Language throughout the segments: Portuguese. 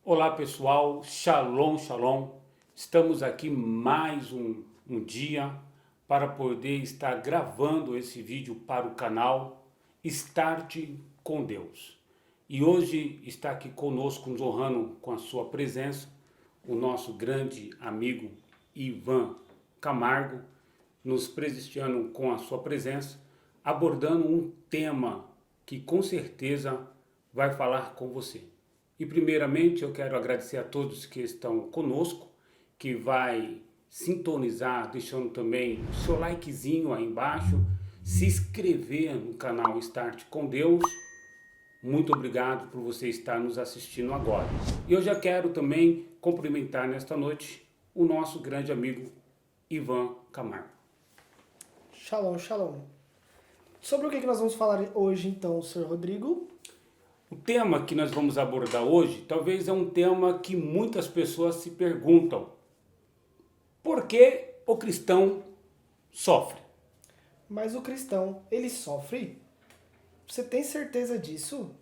Olá pessoal, Shalom, Shalom. Estamos aqui mais um dia para poder estar gravando esse vídeo para o canal Start com Deus. E hoje está aqui conosco, nos honrando com a sua presença, o nosso grande amigo Ivan Camargo, nos prestigiando com a sua presença, abordando um tema que com certeza vai falar com você. E primeiramente eu quero agradecer a todos que estão conosco, que vai sintonizar, deixando também o seu likezinho aí embaixo, se inscrever no canal Start com Deus. Muito obrigado por você estar nos assistindo agora. E eu já quero também cumprimentar nesta noite o nosso grande amigo Ivan Camargo. Shalom, shalom. Sobre o que nós vamos falar hoje então, Sr. Rodrigo? O tema que nós vamos abordar hoje, talvez é um tema que muitas pessoas se perguntam. Por que o cristão sofre? Mas o cristão, ele sofre? Você tem certeza disso?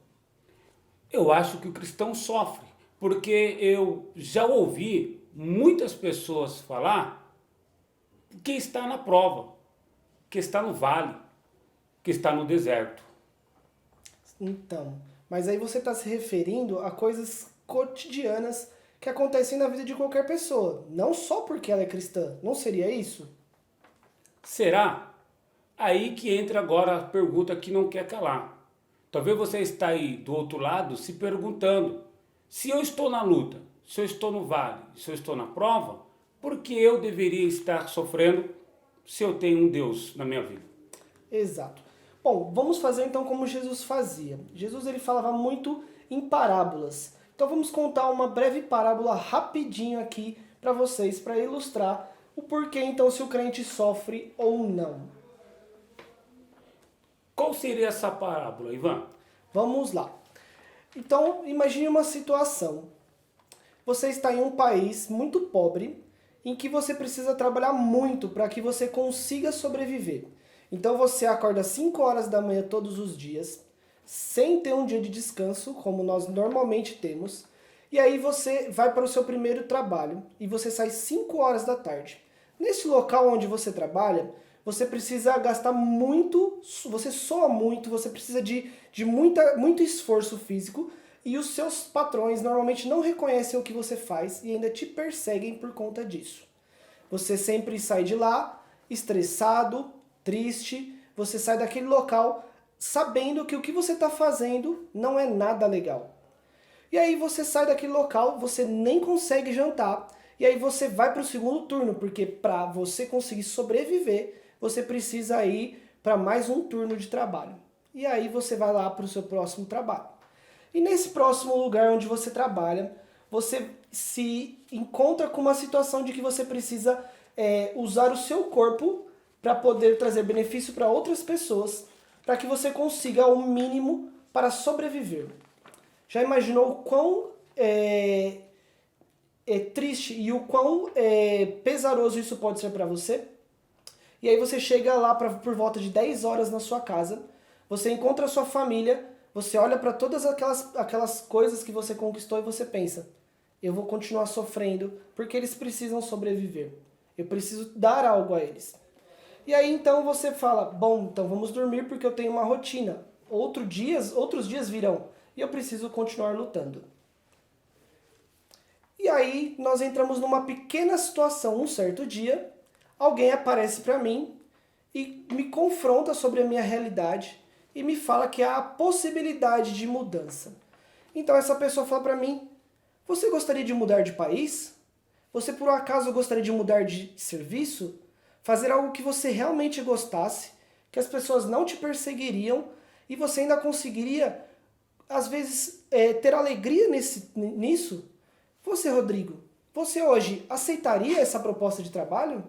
Eu acho que o cristão sofre, porque eu já ouvi muitas pessoas falar que está na prova, que está no vale, que está no deserto. Então, mas aí você está se referindo a coisas cotidianas que acontecem na vida de qualquer pessoa, não só porque ela é cristã, não seria isso? Será? Aí que entra agora a pergunta que não quer calar. Talvez você está aí do outro lado se perguntando, se eu estou na luta, se eu estou no vale, se eu estou na prova, por que eu deveria estar sofrendo se eu tenho um Deus na minha vida? Exato. Bom, vamos fazer então como Jesus fazia. Jesus ele falava muito em parábolas. Então vamos contar uma breve parábola rapidinho aqui para vocês, para ilustrar o porquê então se o crente sofre ou não. Qual seria essa parábola, Ivan? Vamos lá. Então, imagine uma situação. Você está em um país muito pobre, em que você precisa trabalhar muito para que você consiga sobreviver. Então você acorda às 5 horas da manhã todos os dias, sem ter um dia de descanso, como nós normalmente temos, e aí você vai para o seu primeiro trabalho e você sai 5 horas da tarde. Nesse local onde você trabalha, você precisa gastar muito, você soa muito, você precisa de muito esforço físico e os seus patrões normalmente não reconhecem o que você faz e ainda te perseguem por conta disso. Você sempre sai de lá estressado, triste, você sai daquele local sabendo que o que você está fazendo não é nada legal. E aí você sai daquele local, você nem consegue jantar, e aí você vai para o segundo turno, porque para você conseguir sobreviver, você precisa ir para mais um turno de trabalho. E aí você vai lá para o seu próximo trabalho. E nesse próximo lugar onde você trabalha, você se encontra com uma situação de que você precisa usar o seu corpo para poder trazer benefício para outras pessoas, para que você consiga o mínimo para sobreviver. Já imaginou o quão triste e o quão pesaroso isso pode ser para você? E aí você chega lá por volta de 10 horas na sua casa, você encontra a sua família, você olha para todas aquelas coisas que você conquistou e você pensa, eu vou continuar sofrendo porque eles precisam sobreviver. Eu preciso dar algo a eles. E aí então você fala, bom, então vamos dormir porque eu tenho uma rotina. Outros dias virão e eu preciso continuar lutando. E aí nós entramos numa pequena situação. Um certo dia, alguém aparece para mim e me confronta sobre a minha realidade e me fala que há a possibilidade de mudança. Então essa pessoa fala para mim, você gostaria de mudar de país? Você por acaso gostaria de mudar de serviço? Fazer algo que você realmente gostasse, que as pessoas não te perseguiriam e você ainda conseguiria, às vezes, ter alegria nisso? Você, Rodrigo, você hoje aceitaria essa proposta de trabalho?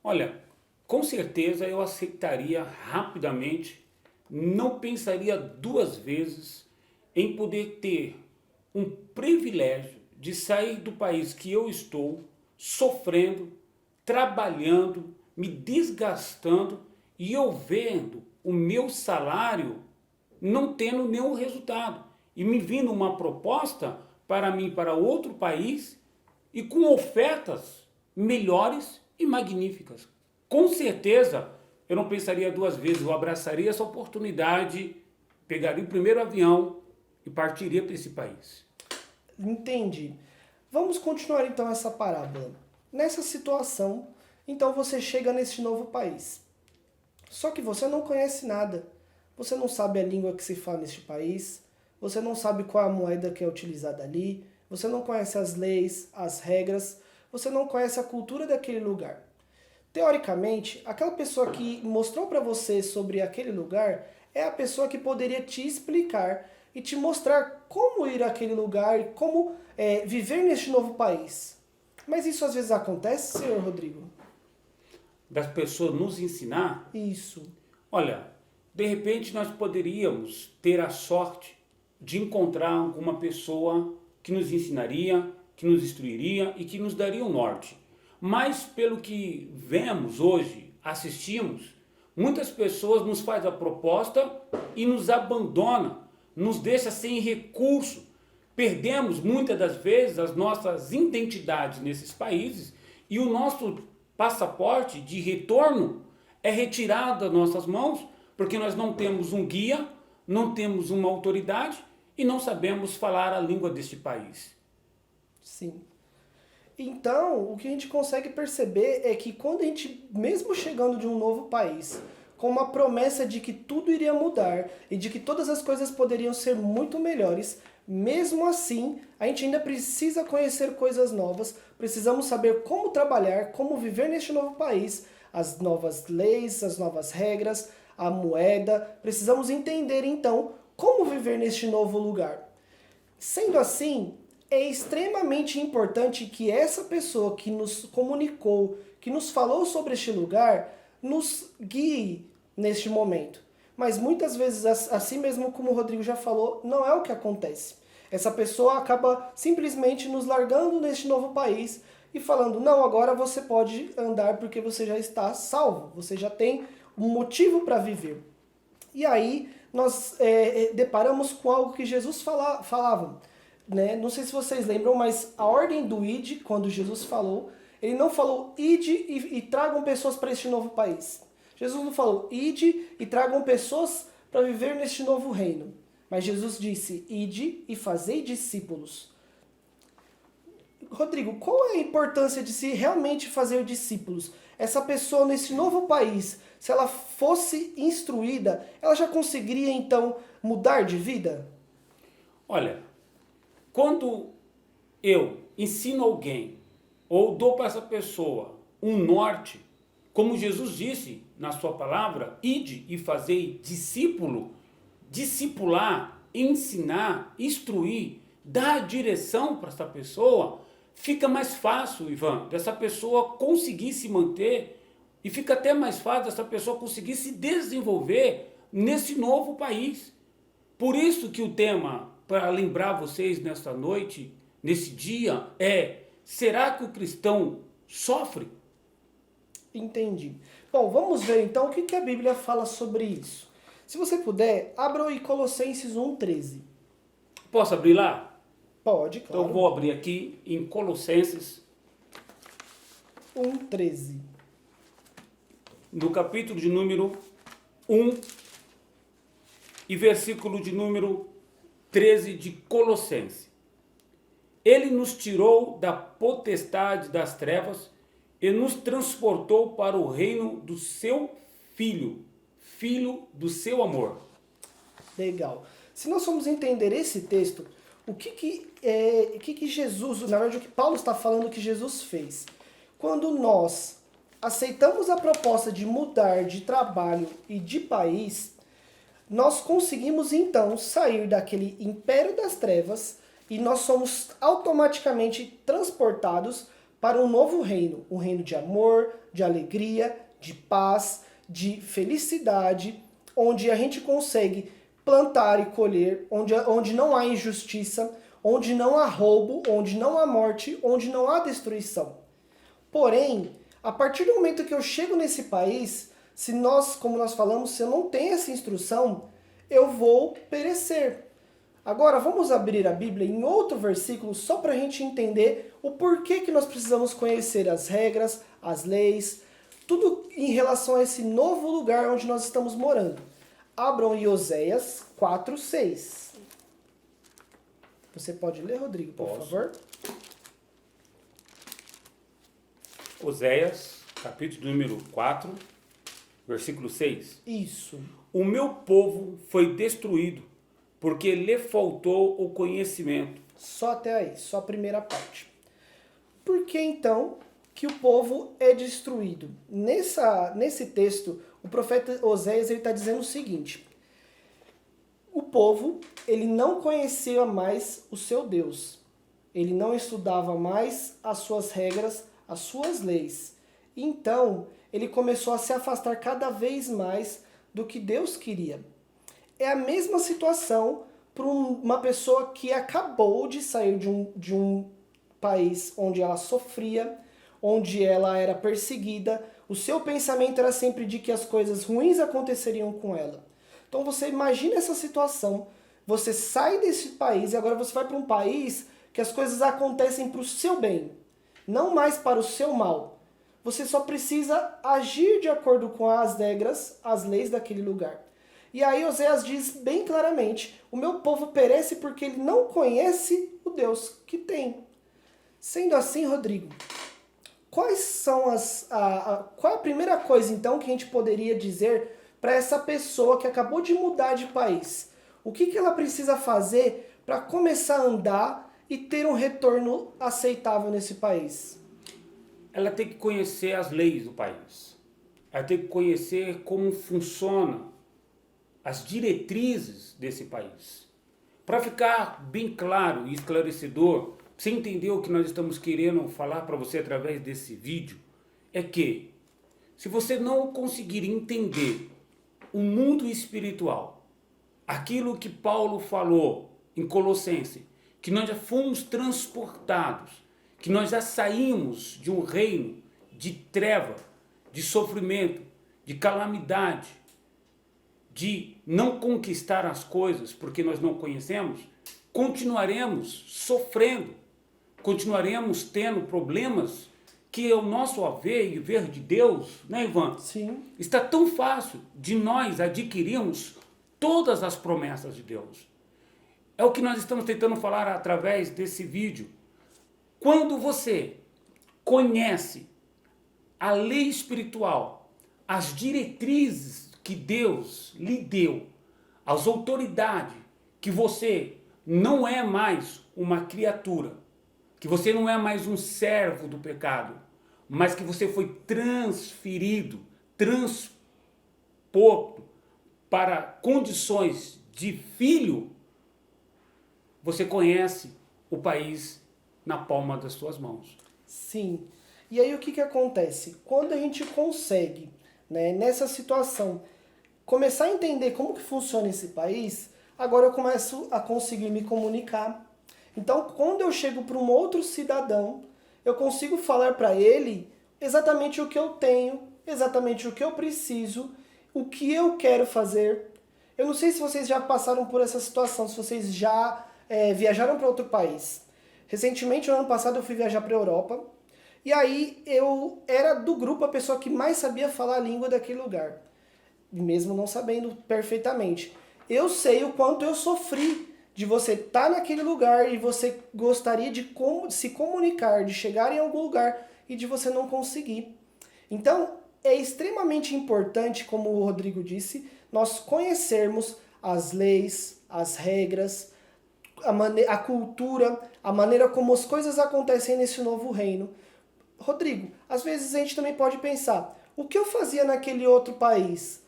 Olha, com certeza eu aceitaria rapidamente, não pensaria duas vezes em poder ter um privilégio de sair do país que eu estou, sofrendo, trabalhando, me desgastando e eu vendo o meu salário não tendo nenhum resultado. E me vindo uma proposta para mim para outro país e com ofertas melhores e magníficas. Com certeza, eu não pensaria duas vezes, eu abraçaria essa oportunidade, pegaria o primeiro avião e partiria para esse país. Entendi. Vamos continuar então essa parábola. Nessa situação, então você chega nesse novo país. Só que você não conhece nada. Você não sabe a língua que se fala neste país, você não sabe qual é a moeda que é utilizada ali, você não conhece as leis, as regras, você não conhece a cultura daquele lugar. Teoricamente, aquela pessoa que mostrou para você sobre aquele lugar é a pessoa que poderia te explicar e te mostrar como ir àquele lugar e como viver neste novo país. Mas isso às vezes acontece, senhor Rodrigo? Das pessoas nos ensinar? Isso. Olha, de repente nós poderíamos ter a sorte de encontrar alguma pessoa que nos ensinaria, que nos instruiria e que nos daria o norte. Mas pelo que vemos hoje, assistimos, muitas pessoas nos fazem a proposta e nos abandonam, nos deixa sem recurso. Perdemos muitas das vezes as nossas identidades nesses países e o nosso passaporte de retorno é retirado das nossas mãos porque nós não temos um guia, não temos uma autoridade e não sabemos falar a língua deste país. Sim. Então, o que a gente consegue perceber é que quando a gente, mesmo chegando de um novo país, com uma promessa de que tudo iria mudar e de que todas as coisas poderiam ser muito melhores, mesmo assim, a gente ainda precisa conhecer coisas novas, precisamos saber como trabalhar, como viver neste novo país, as novas leis, as novas regras, a moeda, precisamos entender então como viver neste novo lugar. Sendo assim, é extremamente importante que essa pessoa que nos comunicou, que nos falou sobre este lugar, nos guie neste momento. Mas muitas vezes, assim mesmo como o Rodrigo já falou, não é o que acontece. Essa pessoa acaba simplesmente nos largando neste novo país e falando, não, agora você pode andar porque você já está salvo, você já tem um motivo para viver. E aí nós deparamos com algo que Jesus falava. Né? Não sei se vocês lembram, mas a ordem do ide, quando Jesus falou, ele não falou ide e tragam pessoas para este novo país. Jesus não falou ide e tragam pessoas para viver neste novo reino. Mas Jesus disse ide e fazei discípulos. Rodrigo, qual é a importância de se realmente fazer discípulos? Essa pessoa nesse novo país, se ela fosse instruída, ela já conseguiria então mudar de vida? Olha, quando eu ensino alguém ou dou para essa pessoa um norte, como Jesus disse na sua palavra, ide e fazei discípulo, discipular, ensinar, instruir, dar direção para essa pessoa, fica mais fácil, Ivan, dessa pessoa conseguir se manter e fica até mais fácil dessa pessoa conseguir se desenvolver nesse novo país. Por isso que o tema, para lembrar vocês nesta noite, nesse dia, será que o cristão sofre? Entendi. Bom, vamos ver então o que a Bíblia fala sobre isso. Se você puder, abra aí Colossenses 1,13. Posso abrir lá? Pode, claro. Então eu vou abrir aqui em Colossenses 1,13. No capítulo de número 1 e versículo de número 13 de Colossenses. Ele nos tirou da potestade das trevas e nos transportou para o reino do seu Filho, Filho do seu amor. Legal. Se nós formos entender esse texto, o que Jesus, na verdade o que Paulo está falando que Jesus fez? Quando nós aceitamos a proposta de mudar de trabalho e de país, nós conseguimos então sair daquele império das trevas e nós somos automaticamente transportados para um novo reino, um reino de amor, de alegria, de paz, de felicidade, onde a gente consegue plantar e colher, onde não há injustiça, onde não há roubo, onde não há morte, onde não há destruição. Porém, a partir do momento que eu chego nesse país, se nós, como nós falamos, se eu não tenho essa instrução, eu vou perecer. Agora vamos abrir a Bíblia em outro versículo só para a gente entender o porquê que nós precisamos conhecer as regras, as leis, tudo em relação a esse novo lugar onde nós estamos morando. Abram em Oséias 4:6. Você pode ler, Rodrigo, por favor? Oséias, capítulo número 4, versículo 6. Isso. O meu povo foi destruído, porque lhe faltou o conhecimento. Só até aí, só a primeira parte. Por que então que o povo é destruído? Nesse texto, o profeta Oséias está dizendo o seguinte: o povo ele não conhecia mais o seu Deus, ele não estudava mais as suas regras, as suas leis. Então, ele começou a se afastar cada vez mais do que Deus queria. É a mesma situação para uma pessoa que acabou de sair de um país onde ela sofria, onde ela era perseguida. O seu pensamento era sempre de que as coisas ruins aconteceriam com ela. Então você imagina essa situação, você sai desse país e agora você vai para um país que as coisas acontecem para o seu bem, não mais para o seu mal. Você só precisa agir de acordo com as regras, as leis daquele lugar. E aí Oséias diz bem claramente: o meu povo perece porque ele não conhece o Deus que tem. Sendo assim, Rodrigo, quais são qual é a primeira coisa então que a gente poderia dizer para essa pessoa que acabou de mudar de país? O que ela precisa fazer para começar a andar e ter um retorno aceitável nesse país? Ela tem que conhecer as leis do país. Ela tem que conhecer como funciona as diretrizes desse país. Para ficar bem claro e esclarecedor, você entender o que nós estamos querendo falar para você através desse vídeo, é que se você não conseguir entender o mundo espiritual, aquilo que Paulo falou em Colossenses, que nós já fomos transportados, que nós já saímos de um reino de treva, de sofrimento, de calamidade, de não conquistar as coisas porque nós não conhecemos, continuaremos sofrendo, continuaremos tendo problemas que o nosso haver e ver de Deus, né, Ivan? Sim. Está tão fácil de nós adquirirmos todas as promessas de Deus. É o que nós estamos tentando falar através desse vídeo. Quando você conhece a lei espiritual, as diretrizes que Deus lhe deu, as autoridades, que você não é mais uma criatura, que você não é mais um servo do pecado, mas que você foi transferido, transporto para condições de filho, você conhece o país na palma das suas mãos. Sim. E aí o que acontece? Quando a gente consegue, né, nessa situação, começar a entender como que funciona esse país, agora eu começo a conseguir me comunicar. Então, quando eu chego para um outro cidadão, eu consigo falar para ele exatamente o que eu tenho, exatamente o que eu preciso, o que eu quero fazer. Eu não sei se vocês já passaram por essa situação, se vocês já viajaram para outro país. Recentemente, no ano passado, eu fui viajar para a Europa. E aí, eu era do grupo a pessoa que mais sabia falar a língua daquele lugar. Mesmo não sabendo perfeitamente. Eu sei o quanto eu sofri de você estar naquele lugar e você gostaria de se comunicar, de chegar em algum lugar e de você não conseguir. Então, é extremamente importante, como o Rodrigo disse, nós conhecermos as leis, as regras, a cultura, a maneira como as coisas acontecem nesse novo reino. Rodrigo, às vezes a gente também pode pensar, o que eu fazia naquele outro país?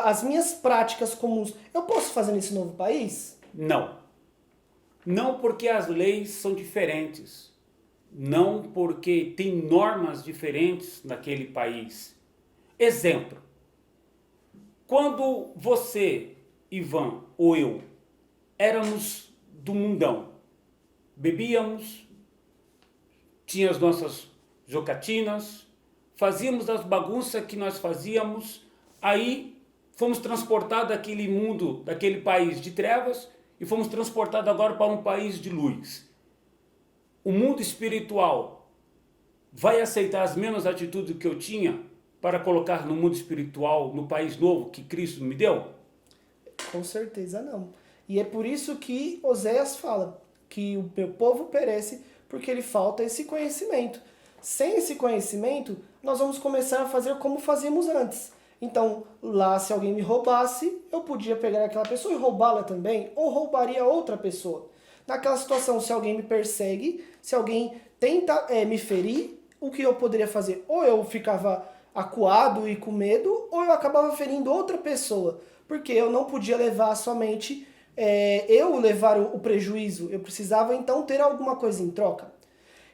As minhas práticas comuns, eu posso fazer nesse novo país? Não. Não porque as leis são diferentes. Não porque tem normas diferentes naquele país. Exemplo. Quando você, Ivan, ou eu, éramos do mundão, bebíamos, tinha as nossas jogatinas, fazíamos as bagunças que nós fazíamos, aí fomos transportados daquele mundo, daquele país de trevas e fomos transportados agora para um país de luz. O mundo espiritual vai aceitar as mesmas atitudes que eu tinha para colocar no mundo espiritual, no país novo que Cristo me deu? Com certeza não. E é por isso que Oséias fala que o meu povo perece porque lhe falta esse conhecimento. Sem esse conhecimento, nós vamos começar a fazer como fazíamos antes. Então, lá, se alguém me roubasse, eu podia pegar aquela pessoa e roubá-la também, ou roubaria outra pessoa. Naquela situação, se alguém me persegue, se alguém tenta me ferir, o que eu poderia fazer? Ou eu ficava acuado e com medo, ou eu acabava ferindo outra pessoa, porque eu não podia levar somente eu levar o prejuízo, eu precisava então ter alguma coisa em troca.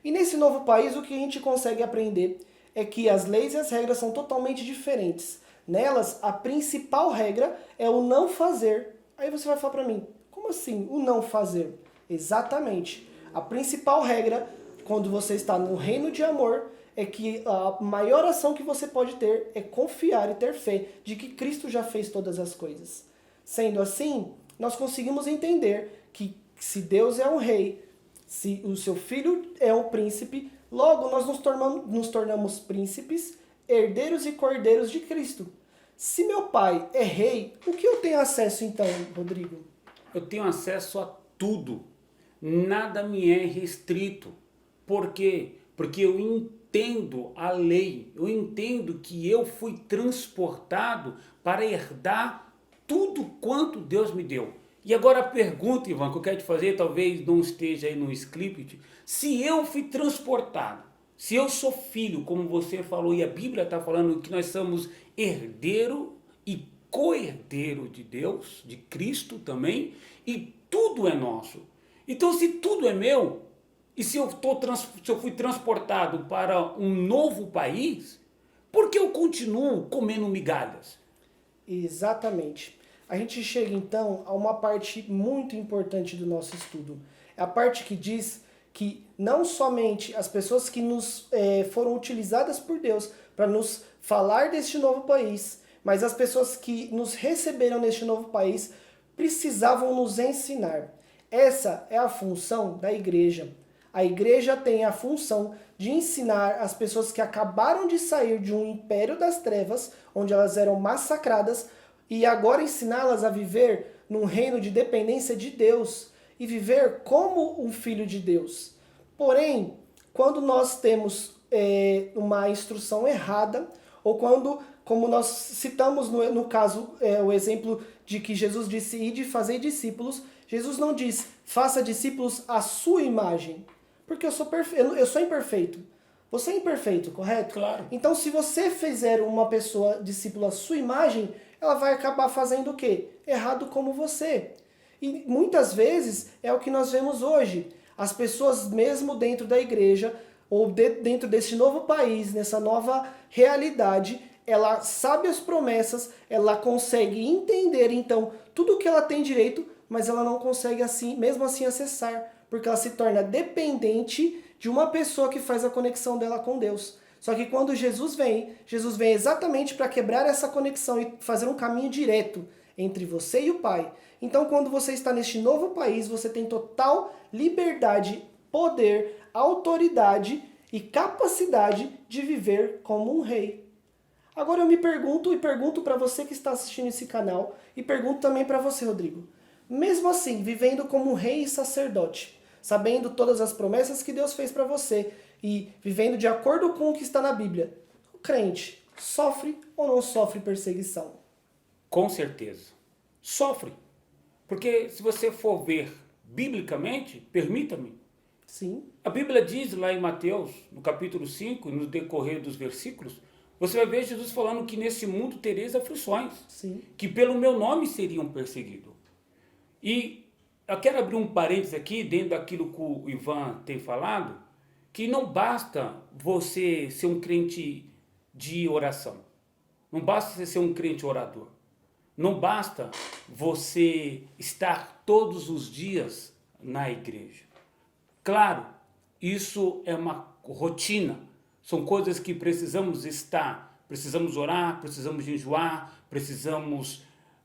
E nesse novo país, o que a gente consegue aprender é que as leis e as regras são totalmente diferentes. Nelas, a principal regra é o não fazer. Aí você vai falar para mim, como assim o não fazer? Exatamente. A principal regra, quando você está no reino de amor, é que a maior ação que você pode ter é confiar e ter fé de que Cristo já fez todas as coisas. Sendo assim, nós conseguimos entender que se Deus é um rei, se o seu filho é um príncipe, logo nós nos tornamos príncipes, herdeiros e cordeiros de Cristo. Se meu pai é rei, o que eu tenho acesso então, Rodrigo? Eu tenho acesso a tudo. Nada me é restrito. Por quê? Porque eu entendo a lei. Eu entendo que eu fui transportado para herdar tudo quanto Deus me deu. E agora a pergunta, Ivan, que eu quero te fazer, talvez não esteja aí no script, se eu fui transportado, se eu sou filho, como você falou, e a Bíblia está falando que nós somos herdeiro e co-herdeiro de Deus, de Cristo também, e tudo é nosso. Então, se tudo é meu, e se eu fui transportado para um novo país, por que eu continuo comendo migalhas? Exatamente. A gente chega então a uma parte muito importante do nosso estudo. É a parte que diz que não somente as pessoas que foram utilizadas por Deus para nos falar deste novo país, mas as pessoas que nos receberam neste novo país precisavam nos ensinar. Essa é a função da igreja. A igreja tem a função de ensinar as pessoas que acabaram de sair de um império das trevas, onde elas eram massacradas, e agora ensiná-las a viver num reino de dependência de Deus e viver como um filho de Deus. Porém, quando nós temos uma instrução errada, ou quando, como nós citamos no caso, o exemplo de que Jesus disse, ide fazer discípulos, Jesus não diz, faça discípulos à sua imagem, porque eu sou imperfeito. Você é imperfeito, correto? Claro. Então, se você fizer uma pessoa discípula à sua imagem, ela vai acabar fazendo o quê? Errado como você. E muitas vezes é o que nós vemos hoje. As pessoas, mesmo dentro da igreja, ou dentro desse novo país, nessa nova realidade, ela sabe as promessas, ela consegue entender, então, tudo o que ela tem direito, mas ela não consegue, assim, mesmo assim, acessar, porque ela se torna dependente de uma pessoa que faz a conexão dela com Deus. Só que quando Jesus vem exatamente para quebrar essa conexão e fazer um caminho direto entre você e o Pai. Então, quando você está neste novo país, você tem total liberdade, poder, autoridade e capacidade de viver como um rei. Agora eu me pergunto e pergunto para você que está assistindo esse canal e pergunto também para você, Rodrigo. Mesmo assim, vivendo como um rei e sacerdote, sabendo todas as promessas que Deus fez para você e vivendo de acordo com o que está na Bíblia, o crente sofre ou não sofre perseguição? Com certeza. Sofre. Porque se você for ver biblicamente, permita-me, Sim. a Bíblia diz lá em Mateus, no capítulo 5, no decorrer dos versículos, você vai ver Jesus falando que nesse mundo tereis aflições, Sim. que pelo meu nome seriam perseguidos. E eu quero abrir um parênteses aqui, dentro daquilo que o Ivan tem falado, que não basta você ser um crente de oração. Não basta você ser um crente orador. Não basta você estar todos os dias na igreja. Claro, isso é uma rotina. São coisas que precisamos estar. Precisamos orar, precisamos jejuar, precisamos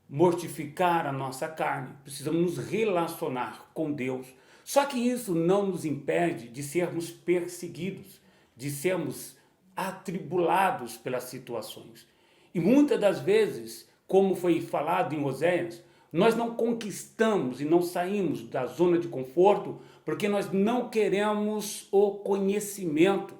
mortificar a nossa carne, precisamos nos relacionar com Deus. Só que isso não nos impede de sermos perseguidos, de sermos atribulados pelas situações. E muitas das vezes, como foi falado em Oséias, nós não conquistamos e não saímos da zona de conforto porque nós não queremos o conhecimento.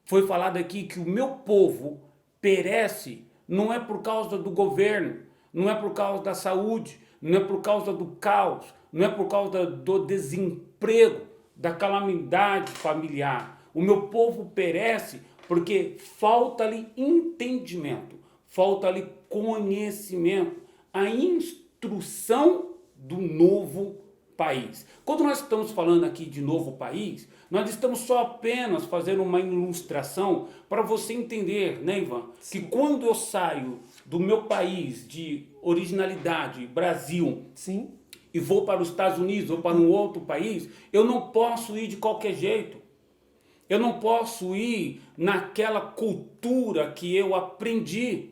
Foi falado aqui que o meu povo perece não é por causa do governo, não é por causa da saúde, não é por causa do caos, não é por causa do desemprego, da calamidade familiar. O meu povo perece porque falta-lhe entendimento, falta-lhe conhecimento, a instrução do novo país. Quando nós estamos falando aqui de novo país, nós estamos só apenas fazendo uma ilustração para você entender, né, Ivan? Sim. Que quando eu saio do meu país de originalidade, Brasil, sim, e vou para os Estados Unidos ou para um outro país, eu não posso ir de qualquer jeito. Eu não posso ir naquela cultura que eu aprendi.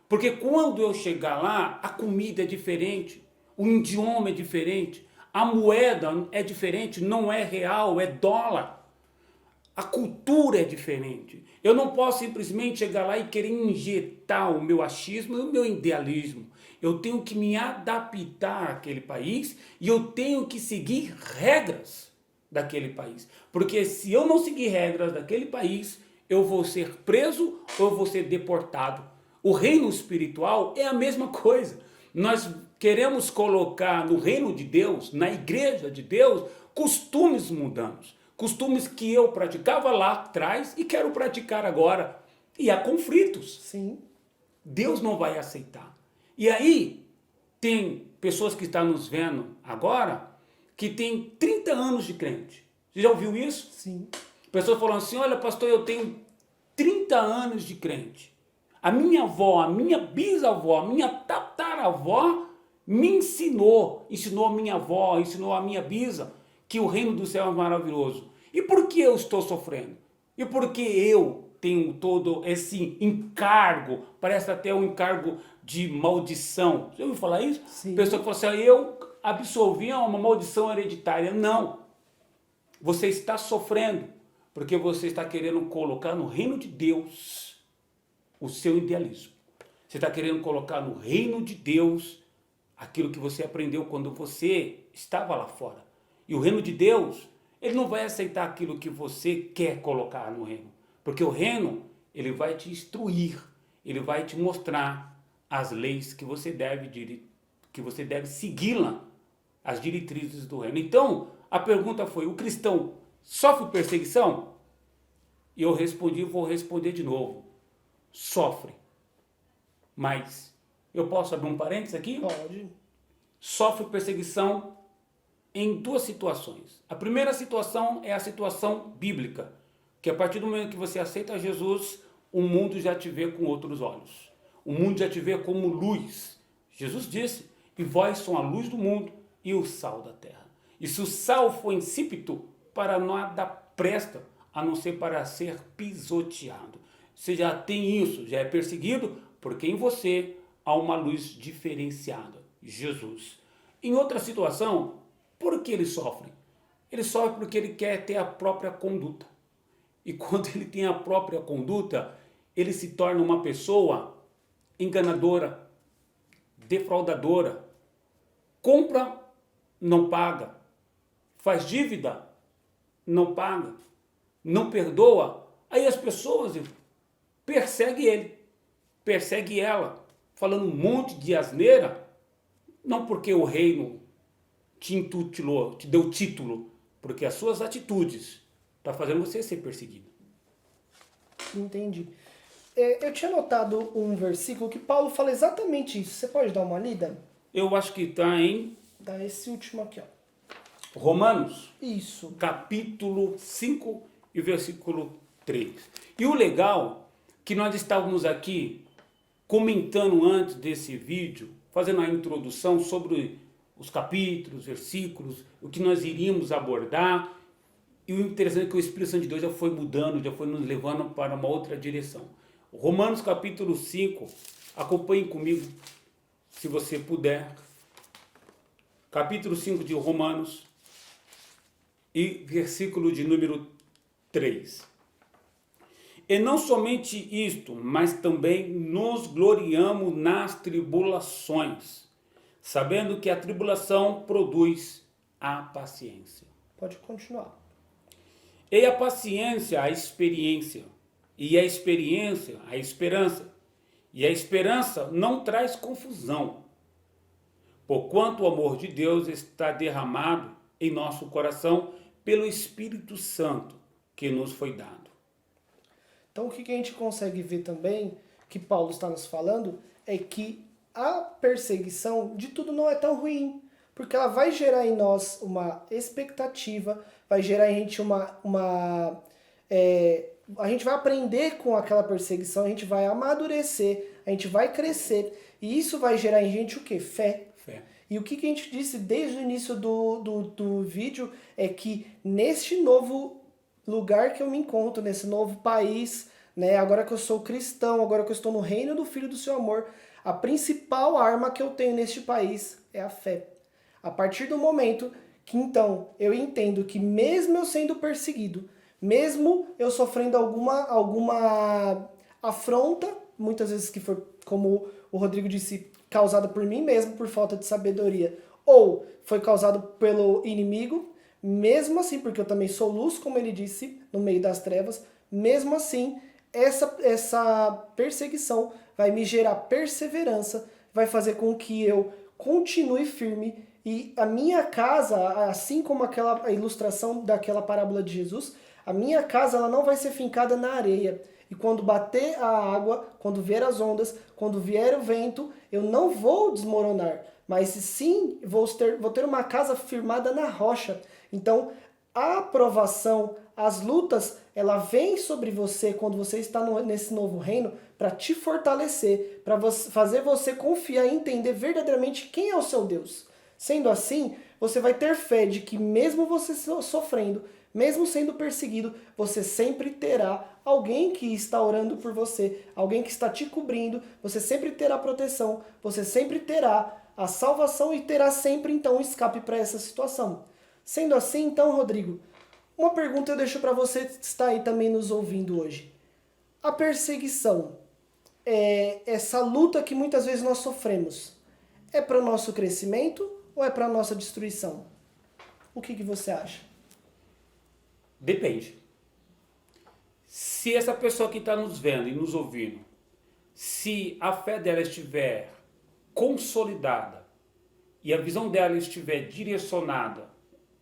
Porque quando eu chegar lá, a comida é diferente, o idioma é diferente, a moeda é diferente, não é real, é dólar. A cultura é diferente. Eu não posso simplesmente chegar lá e querer injetar o meu achismo e o meu idealismo. Eu tenho que me adaptar àquele país e eu tenho que seguir regras daquele país. Porque se eu não seguir regras daquele país, eu vou ser preso ou eu vou ser deportado. O reino espiritual é a mesma coisa. Nós queremos colocar no reino de Deus, na igreja de Deus, costumes mundanos. Costumes que eu praticava lá atrás e quero praticar agora. E há conflitos. Sim. Deus não vai aceitar. E aí, tem pessoas que estão nos vendo agora que tem 30 anos de crente. Você já ouviu isso? Sim. Pessoas falando assim, olha pastor, eu tenho 30 anos de crente. A minha avó, a minha bisavó, a minha tataravó me ensinou a minha avó, ensinou a minha bisa, que o reino do céu é maravilhoso. E por que eu estou sofrendo? E por que eu tenho todo esse encargo, parece até um encargo de maldição. Você ouviu falar isso? Sim. Pessoa que fala assim, eu absolvi uma maldição hereditária. Não. Você está sofrendo porque você está querendo colocar no reino de Deus o seu idealismo. Você está querendo colocar no reino de Deus aquilo que você aprendeu quando você estava lá fora. E o reino de Deus, ele não vai aceitar aquilo que você quer colocar no reino. Porque o reino, ele vai te instruir, ele vai te mostrar as leis que você deve segui-la, as diretrizes do reino. Então, a pergunta foi, o cristão sofre perseguição? E eu respondi, vou responder de novo. Sofre. Mas, eu posso abrir um parênteses aqui? Pode. Sofre perseguição em duas situações. A primeira situação é a situação bíblica, que a partir do momento que você aceita Jesus, o mundo já te vê com outros olhos. O mundo já te vê como luz. Jesus disse, e vós são a luz do mundo e o sal da terra. E se o sal for insípido, para nada presta, a não ser para ser pisoteado. Você já tem isso, já é perseguido, porque em você há uma luz diferenciada, Jesus. Em outra situação, por que ele sofre? Ele sofre porque ele quer ter a própria conduta. E quando ele tem a própria conduta, ele se torna uma pessoa enganadora, defraudadora, compra, não paga, faz dívida, não paga, não perdoa. Aí as pessoas perseguem ele, perseguem ela, falando um monte de asneira, não porque o reino te intitulou, te deu título, porque as suas atitudes estão fazendo você ser perseguido. Entendi. Eu tinha notado um versículo que Paulo fala exatamente isso. Você pode dar uma lida? Eu acho que está em... Dá esse último aqui, ó. Romanos. Isso. Capítulo 5 e versículo 3. E o legal que nós estávamos aqui comentando antes desse vídeo, fazendo a introdução sobre os capítulos, versículos, o que nós iríamos abordar. E o interessante é que o Espírito Santo de Deus já foi mudando, já foi nos levando para uma outra direção. Romanos capítulo 5, acompanhem comigo. se você puder, capítulo 5 de Romanos e versículo de número 3. E não somente isto, mas também nos gloriamos nas tribulações, sabendo que a tribulação produz a paciência. Pode continuar. E a paciência, a experiência. E a experiência, a esperança. E a esperança não traz confusão, porquanto o amor de Deus está derramado em nosso coração pelo Espírito Santo que nos foi dado. Então, o que a gente consegue ver também, que Paulo está nos falando, é que a perseguição de tudo não é tão ruim, porque ela vai gerar em nós uma expectativa, vai gerar em gente a gente vai aprender com aquela perseguição, a gente vai amadurecer, a gente vai crescer, e isso vai gerar em gente o quê? Fé. Fé. E o que a gente disse desde o início do vídeo é que neste novo lugar que eu me encontro, nesse novo país, né, agora que eu sou cristão, agora que eu estou no reino do Filho do seu amor, a principal arma que eu tenho neste país é a fé. A partir do momento que então eu entendo que mesmo eu sendo perseguido, mesmo eu sofrendo alguma afronta, muitas vezes que foi, como o Rodrigo disse, causada por mim mesmo, por falta de sabedoria, ou foi causado pelo inimigo, mesmo assim, porque eu também sou luz, como ele disse, no meio das trevas, mesmo assim, essa perseguição vai me gerar perseverança, vai fazer com que eu continue firme e a minha casa, assim como a ilustração daquela parábola de Jesus, a minha casa ela não vai ser fincada na areia. E quando bater a água, quando vier as ondas, quando vier o vento, eu não vou desmoronar, mas sim vou ter uma casa firmada na rocha. Então, a aprovação, as lutas, ela vem sobre você quando você está nesse novo reino para te fortalecer, para fazer você confiar e entender verdadeiramente quem é o seu Deus. Sendo assim, você vai ter fé de que mesmo você sofrendo, mesmo sendo perseguido, você sempre terá alguém que está orando por você, alguém que está te cobrindo, você sempre terá proteção, você sempre terá a salvação e terá sempre então um escape para essa situação. Sendo assim, então, Rodrigo, uma pergunta eu deixo para você que está aí também nos ouvindo hoje. A perseguição, essa luta que muitas vezes nós sofremos, é para o nosso crescimento ou é para a nossa destruição? O que você acha? Depende. Se essa pessoa que está nos vendo e nos ouvindo, se a fé dela estiver consolidada e a visão dela estiver direcionada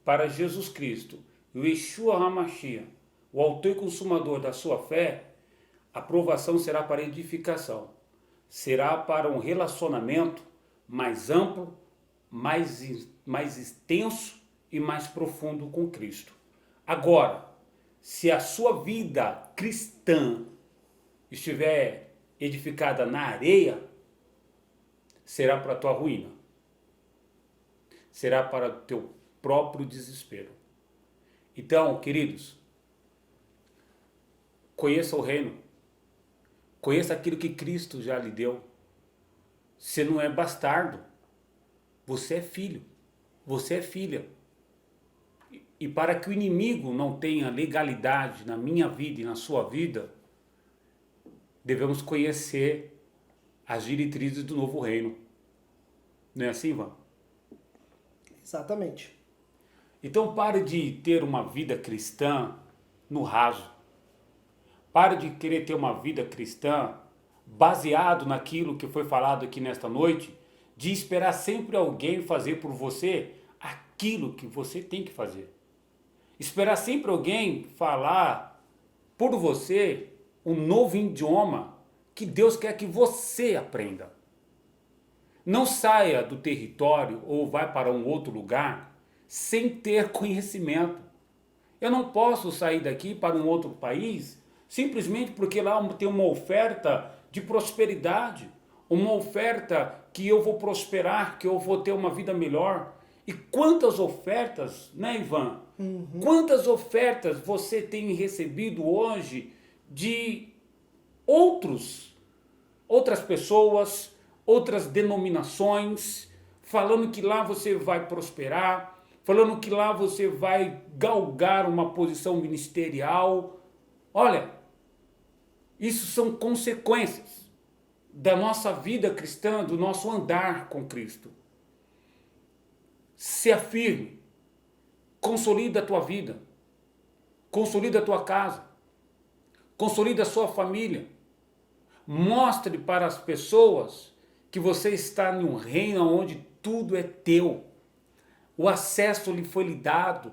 para Jesus Cristo, o Yeshua HaMashiach, o autor e consumador da sua fé, a provação será para edificação, será para um relacionamento mais amplo, mais extenso e mais profundo com Cristo. Agora, se a sua vida cristã estiver edificada na areia, será para a tua ruína. Será para o teu próprio desespero. Então, queridos, conheça o reino. Conheça aquilo que Cristo já lhe deu. Você não é bastardo. Você é filho. Você é filha. E para que o inimigo não tenha legalidade na minha vida e na sua vida, devemos conhecer as diretrizes do novo reino. Não é assim, Ivan? Exatamente. Então pare de ter uma vida cristã no raso. Pare de querer ter uma vida cristã baseado naquilo que foi falado aqui nesta noite, de esperar sempre alguém fazer por você aquilo que você tem que fazer. Esperar sempre alguém falar por você um novo idioma que Deus quer que você aprenda. Não saia do território ou vai para um outro lugar sem ter conhecimento. Eu não posso sair daqui para um outro país simplesmente porque lá tem uma oferta de prosperidade, uma oferta que eu vou prosperar, que eu vou ter uma vida melhor. E quantas ofertas, né, Ivan? Quantas ofertas você tem recebido hoje de outras pessoas, outras denominações, falando que lá você vai prosperar, falando que lá você vai galgar uma posição ministerial. Olha, isso são consequências da nossa vida cristã, do nosso andar com Cristo. Se afirme, consolida a tua vida, consolida a tua casa, consolida a sua família. Mostre para as pessoas que você está em um reino onde tudo é teu. O acesso lhe foi lhe dado.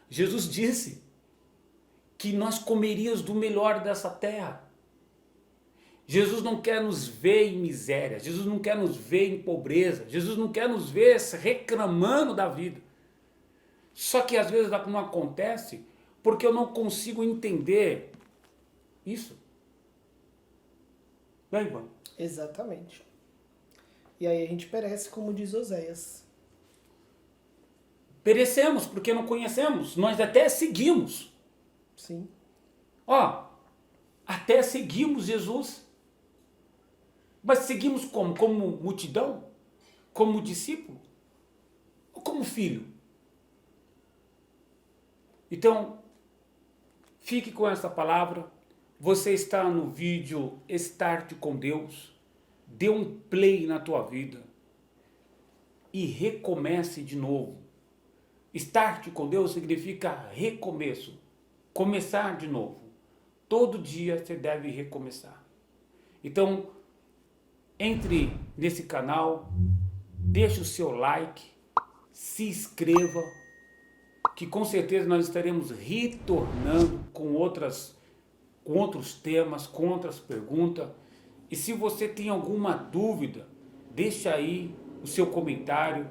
Jesus disse que nós comeríamos do melhor dessa terra. Jesus não quer nos ver em miséria. Jesus não quer nos ver em pobreza. Jesus não quer nos ver reclamando da vida. Só que às vezes não acontece porque eu não consigo entender isso. Não é, Ivan? Exatamente. E aí a gente perece, como diz Oséias. Perecemos porque não conhecemos. Nós até seguimos. Sim. Ó, até seguimos Jesus. Mas seguimos como? Como multidão? Como discípulo? Ou como filho? Então, fique com essa palavra. Você está no vídeo Start com Deus. Dê um play na tua vida. E recomece de novo. Start com Deus significa recomeço. Começar de novo. Todo dia você deve recomeçar. Então, entre nesse canal, deixe o seu like, se inscreva, que com certeza nós estaremos retornando com outros temas, com outras perguntas. E se você tem alguma dúvida, deixa aí o seu comentário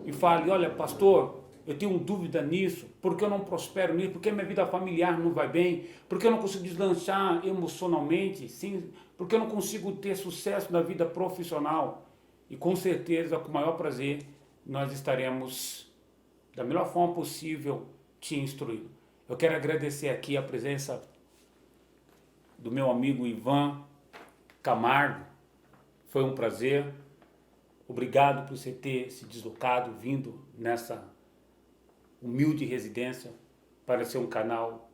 e fale, olha pastor, eu tenho dúvida nisso, porque eu não prospero nisso, porque minha vida familiar não vai bem, porque eu não consigo deslanchar emocionalmente, sim, porque eu não consigo ter sucesso na vida profissional. E com certeza, com o maior prazer, nós estaremos, da melhor forma possível, te instruindo. Eu quero agradecer aqui a presença do meu amigo Ivan Camargo. Foi um prazer. Obrigado por você ter se deslocado, vindo nessa humilde residência para ser um canal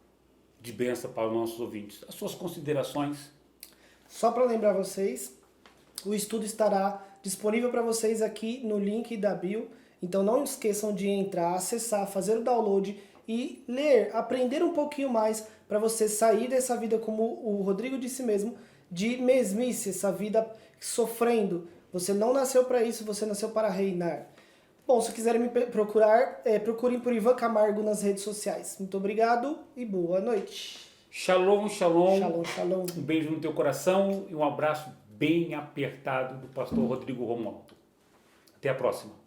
de bênção para os nossos ouvintes. As suas considerações? Só para lembrar vocês, o estudo estará disponível para vocês aqui no link da bio. Então não esqueçam de entrar, acessar, fazer o download e ler, aprender um pouquinho mais para você sair dessa vida, como o Rodrigo disse mesmo, de mesmice, essa vida sofrendo. Você não nasceu para isso, você nasceu para reinar. Bom, se quiserem me procurar, procurem por Ivan Camargo nas redes sociais. Muito obrigado e boa noite. Shalom, shalom. Shalom, shalom. Um beijo no teu coração e um abraço bem apertado do pastor Rodrigo Romualdo. Até a próxima.